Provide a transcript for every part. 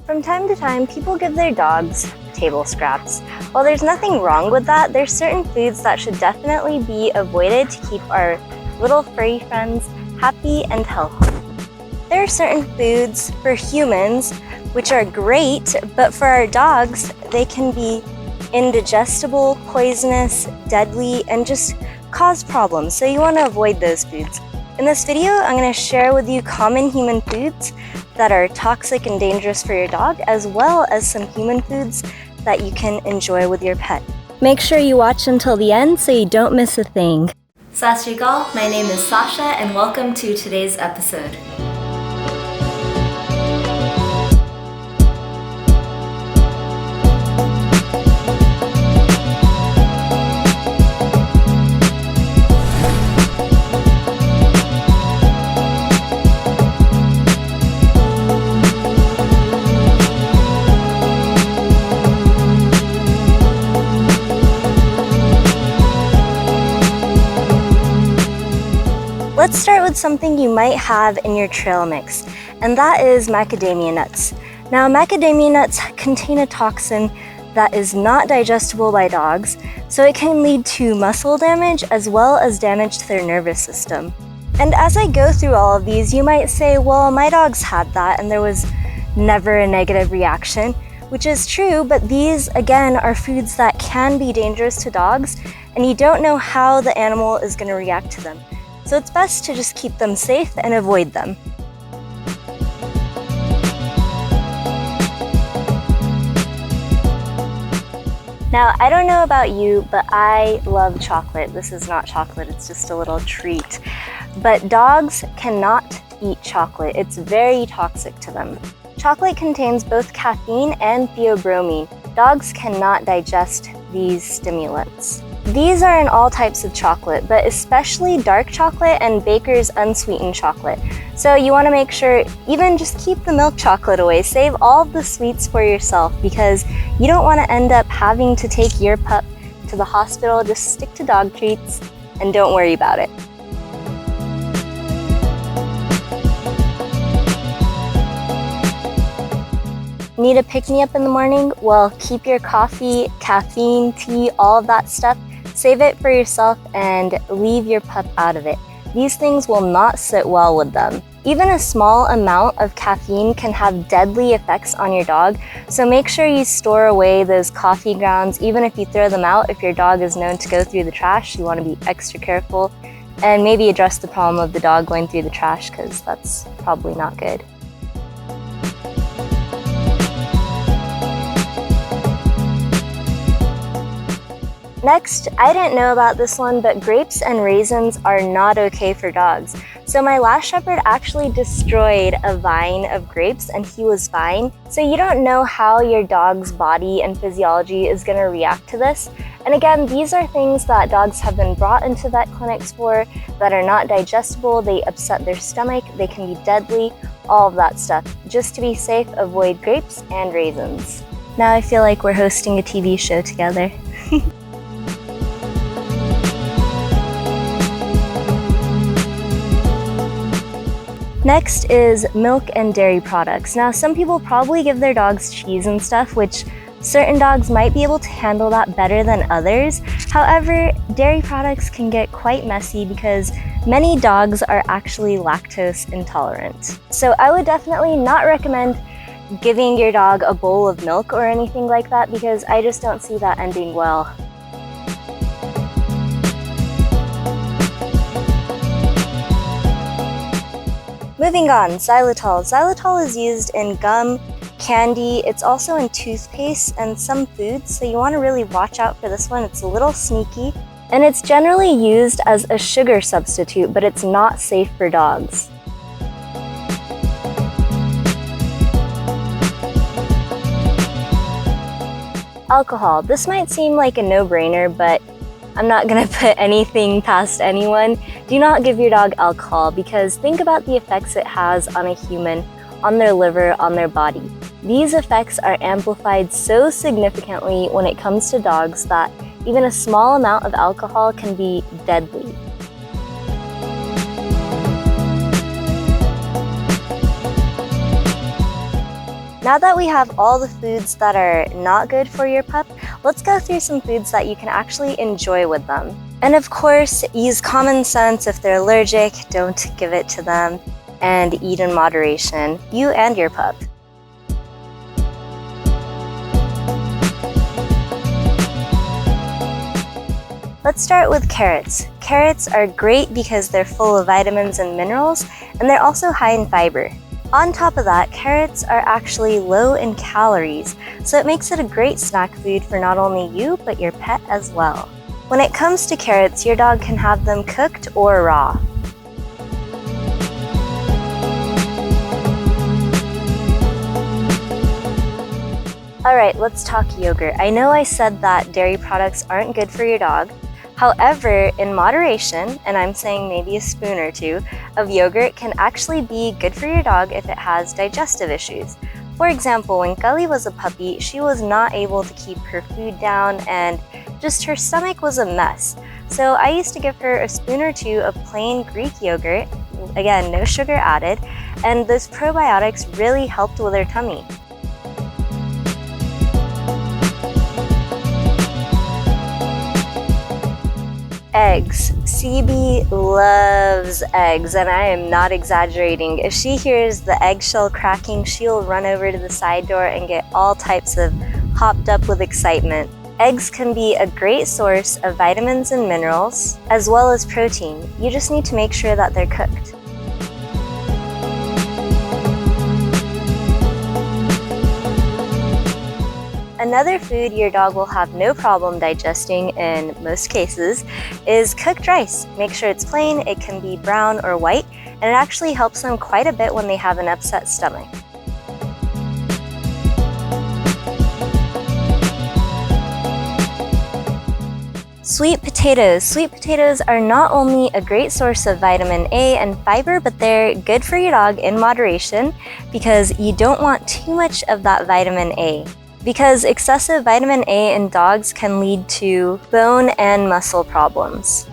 From time to time, people give their dogs table scraps. While there's nothing wrong with that, there's certain foods that should definitely be avoided to keep our little furry friends happy and healthy. There are certain foods for humans which are great, but for our dogs, they can be indigestible, poisonous, deadly, and just cause problems. So you want to avoid those foods. In this video, I'm going to share with you common human foods that are toxic and dangerous for your dog, as well as some human foods that you can enjoy with your pet. Make sure you watch until the end so you don't miss a thing. Sasha, my name is Sasha, and welcome to today's episode. Let's start with something you might have in your trail mix, and that is macadamia nuts. Now, macadamia nuts contain a toxin that is not digestible by dogs, so it can lead to muscle damage as well as damage to their nervous system. And as I go through all of these, you might say, well, my dogs had that and there was never a negative reaction, which is true, but these, again, are foods that can be dangerous to dogs, and you don't know how the animal is going to react to them. So it's best to just keep them safe and avoid them. Now, I don't know about you, but I love chocolate. This is not chocolate, it's just a little treat. But dogs cannot eat chocolate. It's very toxic to them. Chocolate contains both caffeine and theobromine. Dogs cannot digest these stimulants. These are in all types of chocolate, but especially dark chocolate and Baker's unsweetened chocolate. So you want to make sure, even just keep the milk chocolate away. Save all of the sweets for yourself because you don't want to end up having to take your pup to the hospital. Just stick to dog treats and don't worry about it. Need a pick-me-up in the morning? Well, keep your coffee, caffeine, tea, all of that stuff. Save it for yourself and leave your pup out of it. These things will not sit well with them. Even a small amount of caffeine can have deadly effects on your dog, so make sure you store away those coffee grounds. Even if you throw them out, if your dog is known to go through the trash, you want to be extra careful and maybe address the problem of the dog going through the trash because that's probably not good. Next, I didn't know about this one, but grapes and raisins are not okay for dogs. So my last shepherd actually destroyed a vine of grapes and he was fine. So you don't know how your dog's body and physiology is going to react to this. And again, these are things that dogs have been brought into vet clinics for that are not digestible. They upset their stomach, they can be deadly, all of that stuff. Just to be safe, avoid grapes and raisins. Now I feel like we're hosting a TV show together. Next is milk and dairy products. Now, some people probably give their dogs cheese and stuff, which certain dogs might be able to handle that better than others. However, dairy products can get quite messy because many dogs are actually lactose intolerant. So I would definitely not recommend giving your dog a bowl of milk or anything like that because I just don't see that ending well. Moving on, xylitol. Xylitol is used in gum, candy, it's also in toothpaste and some foods, so you want to really watch out for this one. It's a little sneaky, and it's generally used as a sugar substitute, but it's not safe for dogs. Alcohol. This might seem like a no-brainer, but I'm not going to put anything past anyone. Do not give your dog alcohol because think about the effects it has on a human, on their liver, on their body. These effects are amplified so significantly when it comes to dogs that even a small amount of alcohol can be deadly. Now that we have all the foods that are not good for your pup, let's go through some foods that you can actually enjoy with them. And of course, use common sense. If they're allergic, don't give it to them, and eat in moderation, you and your pup. Let's start with carrots. Carrots are great because they're full of vitamins and minerals, and they're also high in fiber. On top of that, carrots are actually low in calories, so it makes it a great snack food for not only you, but your pet as well. When it comes to carrots, your dog can have them cooked or raw. Alright, let's talk yogurt. I know I said that dairy products aren't good for your dog. However, in moderation, and I'm saying maybe a spoon or two, of yogurt can actually be good for your dog if it has digestive issues. For example, when Gully was a puppy, she was not able to keep her food down and just her stomach was a mess. So I used to give her a spoon or two of plain Greek yogurt, again, no sugar added, and those probiotics really helped with her tummy. Eggs. CB loves eggs, and I am not exaggerating. If she hears the eggshell cracking, she'll run over to the side door and get all types of hopped up with excitement. Eggs can be a great source of vitamins and minerals, as well as protein. You just need to make sure that they're cooked. Another food your dog will have no problem digesting in most cases is cooked rice. Make sure it's plain, it can be brown or white, and it actually helps them quite a bit when they have an upset stomach. Sweet potatoes. Sweet potatoes are not only a great source of vitamin A and fiber, but they're good for your dog in moderation because you don't want too much of that vitamin A. Because excessive vitamin A in dogs can lead to bone and muscle problems.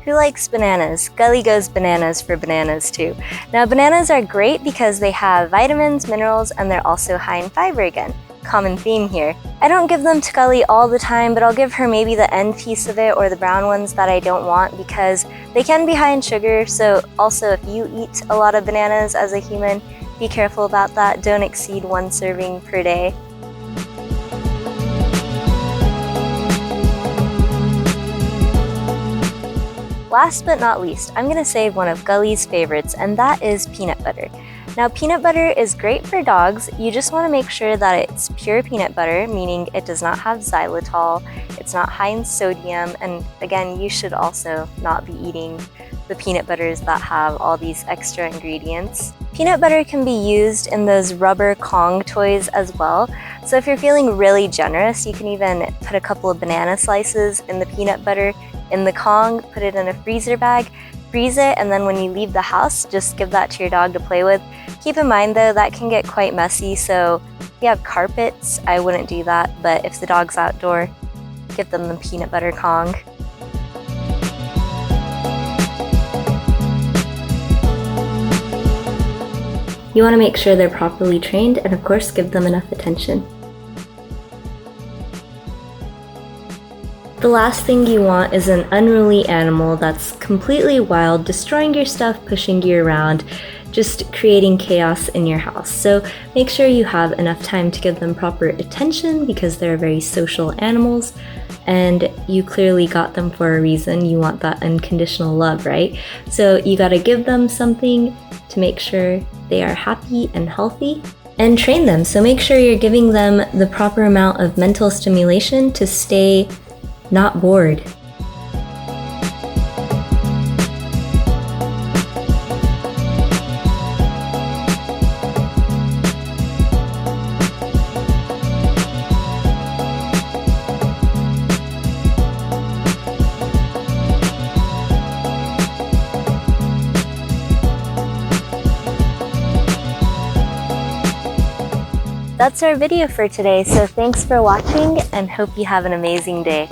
Who likes bananas? Gully goes bananas for bananas too. Now bananas are great because they have vitamins, minerals, and they're also high in fiber again. Common theme here. I don't give them to Gully all the time, but I'll give her maybe the end piece of it or the brown ones that I don't want because they can be high in sugar. So also if you eat a lot of bananas as a human, be careful about that. Don't exceed 1 serving per day. Last but not least, I'm gonna save one of Gully's favorites, and that is peanut butter. Now, peanut butter is great for dogs. You just wanna make sure that it's pure peanut butter, meaning it does not have xylitol, it's not high in sodium, and again, you should also not be eating the peanut butters that have all these extra ingredients. Peanut butter can be used in those rubber Kong toys as well. So if you're feeling really generous, you can even put a couple of banana slices in the peanut butter in the Kong, put it in a freezer bag, freeze it, and then when you leave the house, just give that to your dog to play with. Keep in mind though, that can get quite messy, so if you have carpets, I wouldn't do that, but if the dog's outdoor, give them the peanut butter Kong. You want to make sure they're properly trained and of course give them enough attention. The last thing you want is an unruly animal that's completely wild, destroying your stuff, pushing you around, just creating chaos in your house. So make sure you have enough time to give them proper attention because they're very social animals and you clearly got them for a reason. You want that unconditional love, right? So you gotta give them something to make sure they are happy and healthy and train them. So make sure you're giving them the proper amount of mental stimulation to stay not bored. That's our video for today, so thanks for watching and hope you have an amazing day.